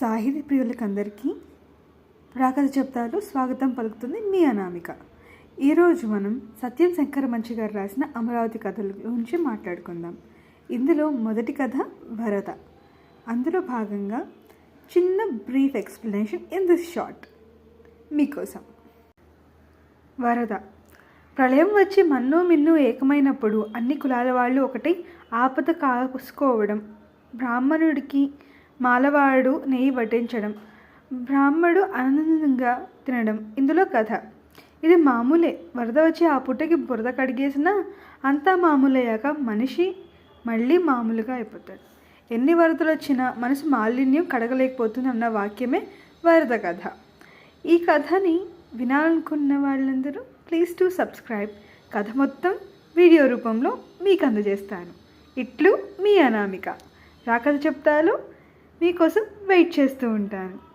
సాహితీ ప్రియులకందరికీ రాకథ చెప్తారు స్వాగతం పలుకుతుంది మీ అనామిక. ఈరోజు మనం సత్యం శంకర మంచి గారు రాసిన అమరావతి కథల గురించి మాట్లాడుకుందాం. ఇందులో మొదటి కథ వరద. అందులో భాగంగా చిన్న brief explanation in this short మీకోసం. వరద. ప్రళయం వచ్చి మన్ను మిన్ను ఏకమైనప్పుడు అన్ని కులాల వాళ్ళు ఒకటి ఆపద కాసుకోవడం, బ్రాహ్మణుడికి మాలవాడు నెయ్యి వడ్డించడం, బ్రాహ్మడు ఆనందంగా తినడం ఇందులో కథ. ఇది మామూలే. వరద వచ్చి ఆ పుట్టకి బురద కడిగేసినా అంతా మామూలయ్యాక మనిషి మళ్ళీ మామూలుగా అయిపోతాడు. ఎన్ని వరదలు వచ్చినా మనసు మాలిన్యం కడగలేకపోతుంది అన్న వాక్యమే వరద కథ. ఈ కథని వినాలనుకున్న వాళ్ళందరూ ప్లీజ్ టు సబ్స్క్రైబ్. కథ మొత్తం వీడియో రూపంలో మీకు అందజేస్తాను. ఇట్లు మీ అనామిక. రాకథ చెప్తాలో మీకోసం వెయిట్ చేస్తూ ఉంటాను.